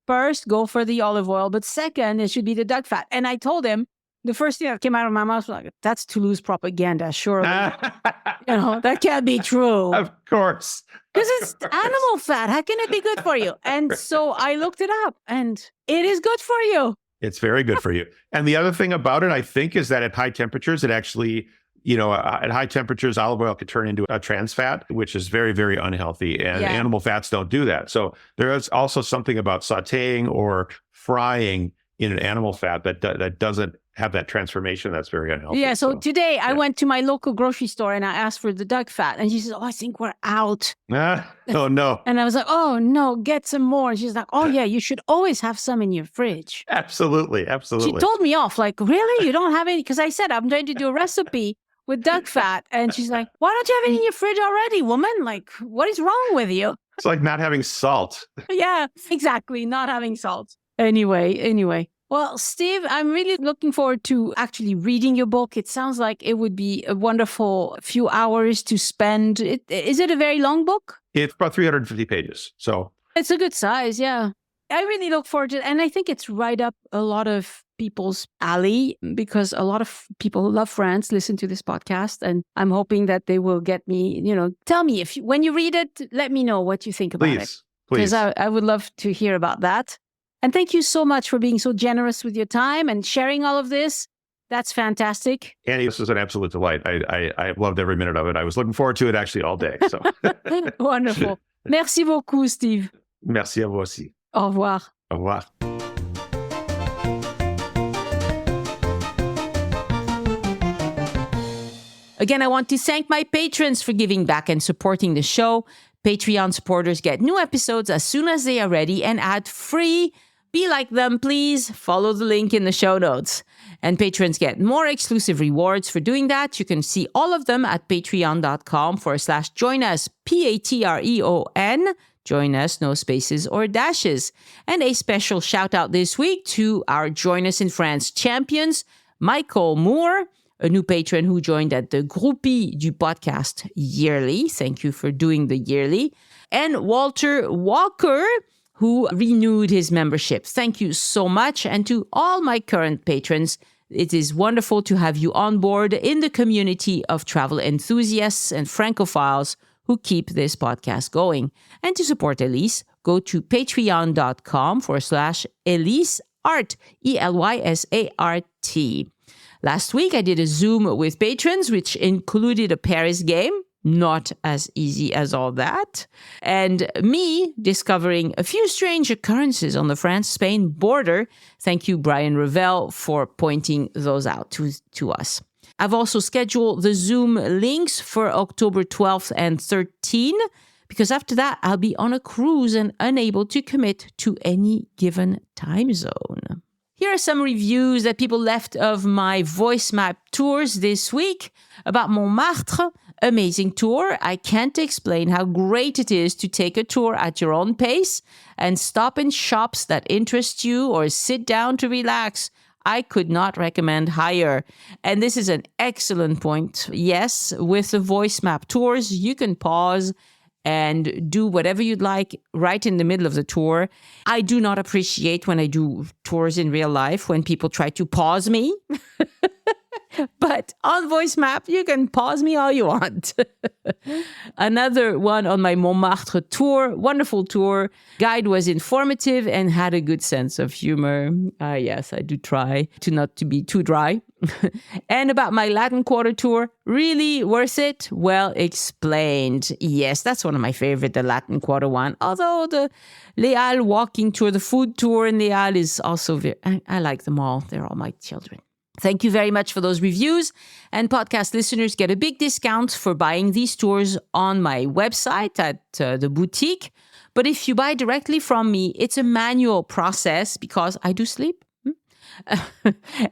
Speaker 1: first go for the olive oil, but second, it should be the duck fat. And I told him, The first thing that came out of my mouth was like, that's Toulouse propaganda, surely. That can't be true.
Speaker 2: Of course.
Speaker 1: Because it's animal fat. How can it be good for you? And so I looked it up, and it is good for you.
Speaker 2: It's very good for you. And the other thing about it, I think, is that at high temperatures, it actually, at high temperatures, olive oil could turn into a trans fat, which is very, very unhealthy. And animal fats don't do that. So there is also something about sauteing or frying in an animal fat that doesn't have that transformation that's very unhealthy.
Speaker 1: Yeah, so today I went to my local grocery store and I asked for the duck fat. And she says, I think we're out.
Speaker 2: Oh, no.
Speaker 1: And I was like, oh, no, get some more. And she's like, oh, yeah, you should always have some in your fridge.
Speaker 2: Absolutely.
Speaker 1: She told me off, like, really? You don't have any? Because I said, I'm trying to do a recipe with duck fat. And she's like, why don't you have it in your fridge already, woman? Like, what is wrong with you?
Speaker 2: It's like not having salt.
Speaker 1: Yeah, exactly. Not having salt. Anyway. Well, Steve, I'm really looking forward to actually reading your book. It sounds like it would be a wonderful few hours to spend. Is it a very long book?
Speaker 2: It's about 350 pages. So
Speaker 1: it's a good size, yeah. I really look forward to it. And I think it's right up a lot of people's alley because a lot of people who love France listen to this podcast. And I'm hoping that they will get me, tell me when you read it, let me know what you think about it.
Speaker 2: Please.
Speaker 1: Because I would love to hear about that. And thank you so much for being so generous with your time and sharing all of this. That's fantastic.
Speaker 2: Annie, this was an absolute delight. I loved every minute of it. I was looking forward to it actually all day. So.
Speaker 1: Wonderful. Merci beaucoup, Steve.
Speaker 2: Merci à vous aussi.
Speaker 1: Au revoir.
Speaker 2: Au revoir.
Speaker 1: Again, I want to thank my patrons for giving back and supporting the show. Patreon supporters get new episodes as soon as they are ready and ad-free. Be like them, please. Follow the link in the show notes. And patrons get more exclusive rewards for doing that. You can see all of them at patreon.com/joinus, Patreon. Join us, no spaces or dashes. And a special shout out this week to our Join Us in France champions, Michael Moore, a new patron who joined at the Groupie du podcast yearly. Thank you for doing the yearly. And Walter Walker, who renewed his membership. Thank you so much. And to all my current patrons, it is wonderful to have you on board in the community of travel enthusiasts and Francophiles who keep this podcast going. And to support Elise, go to patreon.com/EliseArt, ELYSART. Last week, I did a Zoom with patrons, which included a Paris game. Not as easy as all that. And me discovering a few strange occurrences on the France-Spain border. Thank you, Brian Ravel, for pointing those out to us. I've also scheduled the Zoom links for October 12th and 13th, because after that, I'll be on a cruise and unable to commit to any given time zone. Here are some reviews that people left of my voice map tours this week. About Montmartre, amazing tour. I can't explain how great it is to take a tour at your own pace and stop in shops that interest you or sit down to relax. I could not recommend higher. And this is an excellent point. Yes, with the voice map tours, you can pause and do whatever you'd like right in the middle of the tour. I do not appreciate when I do tours in real life when people try to pause me. But on voice map, you can pause me all you want. Another one on my Montmartre tour, wonderful tour. Guide was informative and had a good sense of humor. Yes, I do try not to be too dry. And about my Latin Quarter tour, really worth it? Well explained. Yes, that's one of my favorite, the Latin Quarter one. Although the Les Halles walking tour, the food tour in Les Halles is also very, I like them all. They're all my children. Thank you very much for those reviews. And podcast listeners get a big discount for buying these tours on my website at the boutique. But if you buy directly from me, it's a manual process because I do sleep.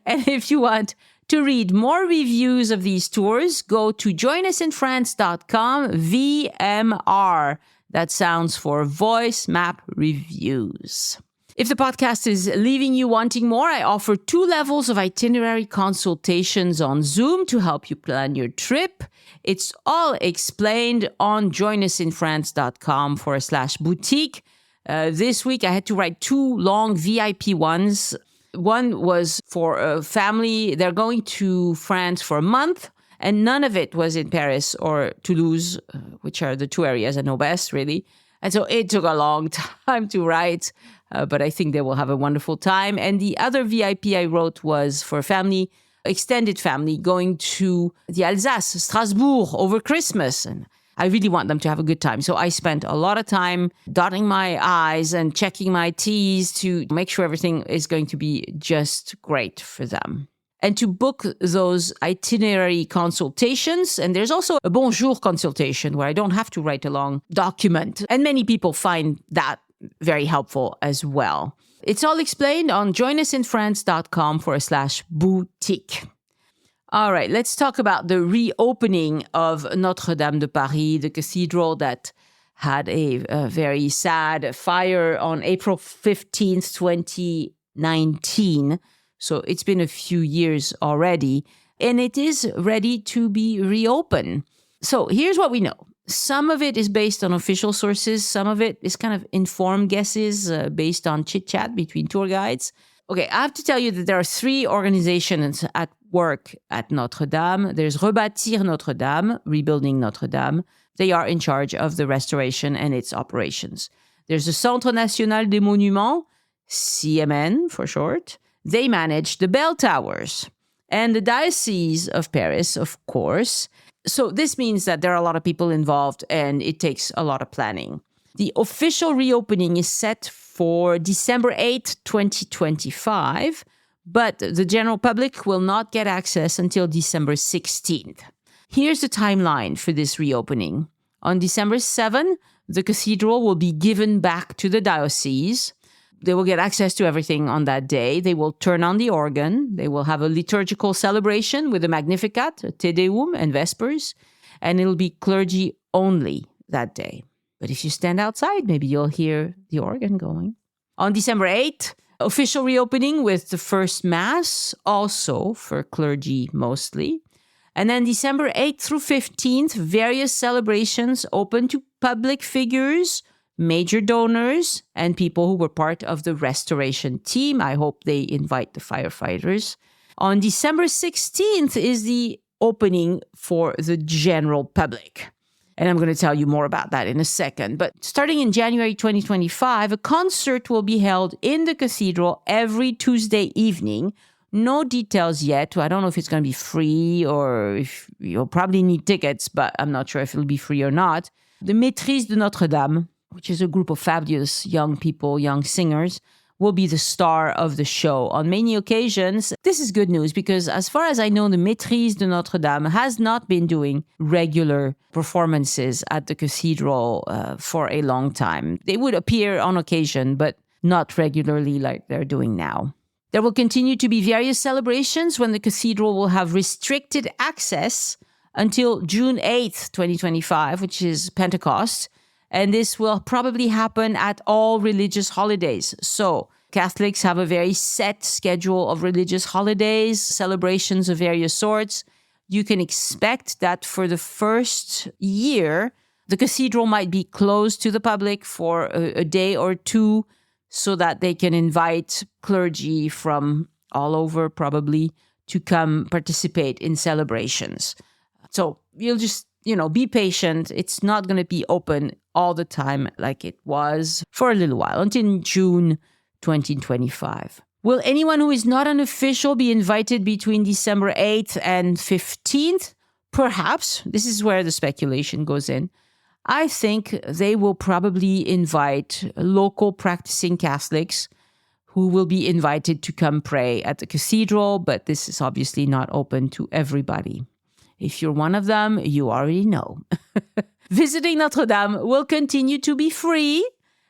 Speaker 1: And if you want to read more reviews of these tours, go to joinusinfrance.com, VMR. That sounds for Voice Map Reviews. If the podcast is leaving you wanting more, I offer 2 levels of itinerary consultations on Zoom to help you plan your trip. It's all explained on joinusinfrance.com/boutique. This week, I had to write 2 long VIP ones One was for a family. They're going to France for a month, and none of it was in Paris or Toulouse, which are the two areas I know best, really. And so it took a long time to write, but I think they will have a wonderful time. And the other VIP I wrote was for a family, extended family, going to the Alsace, Strasbourg, over Christmas. And I really want them to have a good time. So I spent a lot of time dotting my I's and checking my T's to make sure everything is going to be just great for them. And to book those itinerary consultations, and there's also a bonjour consultation where I don't have to write a long document. And many people find that very helpful as well. It's all explained on joinusinfrance.com/boutique. All right, let's talk about the reopening of Notre-Dame de Paris, the cathedral that had a very sad fire on April 15th, 2019. So it's been a few years already, and it is ready to be reopened. So here's what we know. Some of it is based on official sources. Some of it is kind of informed guesses based on chit-chat between tour guides. Okay, I have to tell you that there are three organizations at work at Notre-Dame. There's Rebâtir Notre-Dame, Rebuilding Notre-Dame. They are in charge of the restoration and its operations. There's the Centre National des Monuments, CMN for short. They manage the bell towers. And the Diocese of Paris, of course. So this means that there are a lot of people involved and it takes a lot of planning. The official reopening is set for December 8th, 2025, but the general public will not get access until December 16th. Here's the timeline for this reopening. On December 7th, the cathedral will be given back to the diocese. They will get access to everything on that day. They will turn on the organ. They will have a liturgical celebration with a Magnificat, a Te Deum, and Vespers. And it'll be clergy only that day. But if you stand outside, maybe you'll hear the organ going. On December 8th, official reopening with the first Mass, also for clergy mostly. And then December 8th through 15th, various celebrations open to public figures, major donors, and people who were part of the restoration team. I hope they invite the firefighters. On December 16th is the opening for the general public. And I'm going to tell you more about that in a second. But starting in January 2025, a concert will be held in the cathedral every Tuesday evening. No details yet. I don't know if it's going to be free or if you'll probably need tickets, but I'm not sure if it'll be free or not. The Maîtrise de Notre-Dame, which is a group of fabulous young people, young singers, will be the star of the show on many occasions. This is good news because as far as I know, the Maîtrise de Notre-Dame has not been doing regular performances at the cathedral for a long time. They would appear on occasion, but not regularly like they're doing now. There will continue to be various celebrations when the cathedral will have restricted access until June 8th, 2025, which is Pentecost. And this will probably happen at all religious holidays. So Catholics have a very set schedule of religious holidays, celebrations of various sorts. You can expect that for the first year, the cathedral might be closed to the public for a day or two so that they can invite clergy from all over probably to come participate in celebrations. So you'll just be patient. It's not going to be open all the time like it was for a little while, until June 2025. Will anyone who is not an official be invited between December 8th and 15th? Perhaps. This is where the speculation goes in. I think they will probably invite local practicing Catholics who will be invited to come pray at the cathedral, but this is obviously not open to everybody. If you're one of them, you already know. Visiting Notre-Dame will continue to be free,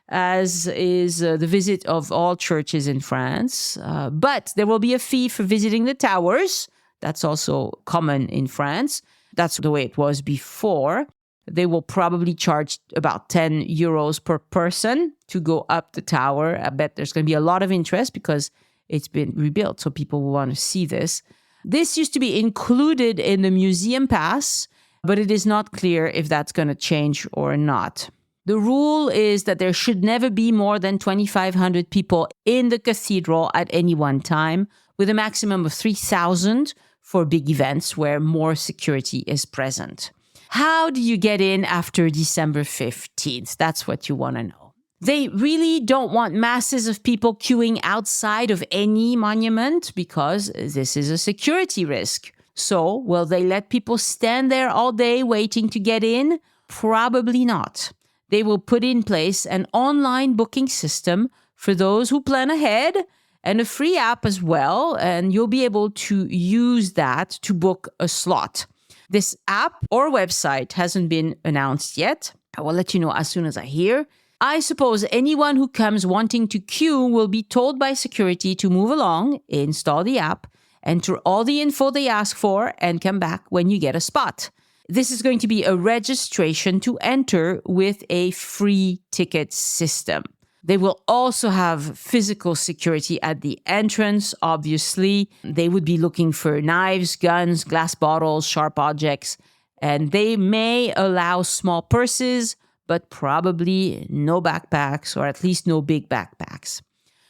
Speaker 1: as is the visit of all churches in France. But there will be a fee for visiting the towers. That's also common in France. That's the way it was before. They will probably charge about 10 euros per person to go up the tower. I bet there's going to be a lot of interest because it's been rebuilt, so people will want to see this. This used to be included in the museum pass, but it is not clear if that's going to change or not. The rule is that there should never be more than 2,500 people in the cathedral at any one time, with a maximum of 3,000 for big events where more security is present. How do you get in after December 15th? That's what you want to know. They really don't want masses of people queuing outside of any monument because this is a security risk. So, will they let people stand there all day waiting to get in? Probably not. They will put in place an online booking system for those who plan ahead and a free app as well, and you'll be able to use that to book a slot. This app or website hasn't been announced yet. I will let you know as soon as I hear. I suppose anyone who comes wanting to queue will be told by security to move along, install the app, enter all the info they ask for, and come back when you get a spot. This is going to be a registration to enter with a free ticket system. They will also have physical security at the entrance, obviously. They would be looking for knives, guns, glass bottles, sharp objects, and they may allow small purses, but probably no backpacks, or at least no big backpacks.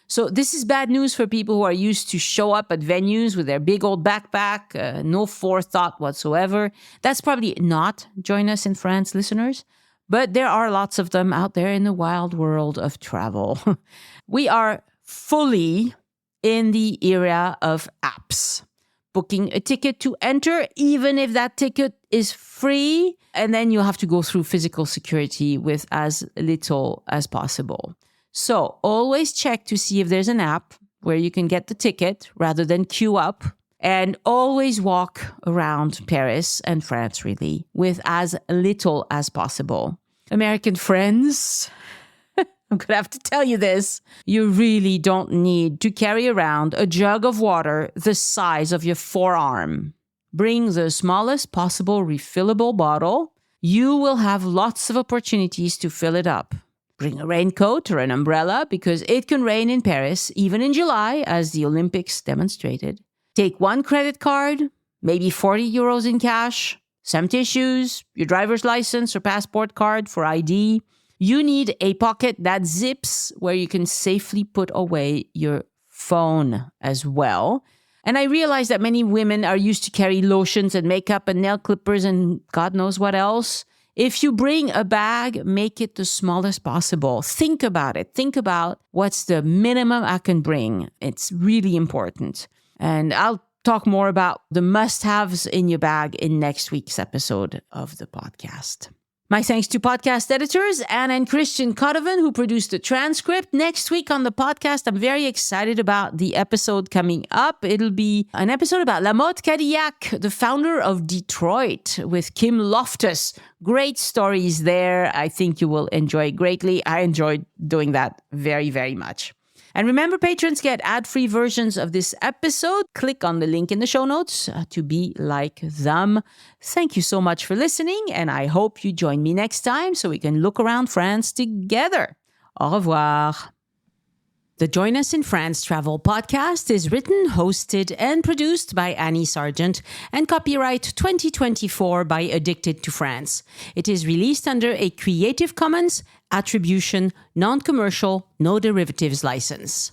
Speaker 1: So this is bad news for people who are used to show up at venues with their big old backpack, no forethought whatsoever. That's probably not Join Us in France listeners, but there are lots of them out there in the wild world of travel. We are fully in the era of apps. Booking a ticket to enter, even if that ticket is free, and then you'll have to go through physical security with as little as possible. So always check to see if there's an app where you can get the ticket rather than queue up, and always walk around Paris and France really with as little as possible. American friends, I'm going to have to tell you this. You really don't need to carry around a jug of water the size of your forearm. Bring the smallest possible refillable bottle. You will have lots of opportunities to fill it up. Bring a raincoat or an umbrella because it can rain in Paris, even in July, as the Olympics demonstrated. Take one credit card, maybe 40 euros in cash, some tissues, your driver's license or passport card for ID. You need a pocket that zips where you can safely put away your phone as well. And I realize that many women are used to carry lotions and makeup and nail clippers and God knows what else. If you bring a bag, make it the smallest possible. Think about it. Think about what's the minimum I can bring. It's really important. And I'll talk more about the must-haves in your bag in next week's episode of the podcast. My thanks to podcast editors Anne and Christian Codovan, who produced the transcript. Next week on the podcast, I'm very excited about the episode coming up. It'll be an episode about Lamotte Cadillac, the founder of Detroit, with Kim Loftus. Great stories there. I think you will enjoy greatly. I enjoyed doing that very, very much. And remember, patrons get ad-free versions of this episode. Click on the link in the show notes to be like them. Thank you so much for listening, and I hope you join me next time so we can look around France together. Au revoir. The Join Us in France Travel Podcast is written, hosted, and produced by Annie Sargent and copyright 2024 by Addicted to France. It is released under a Creative Commons Attribution, Non-Commercial, No Derivatives license.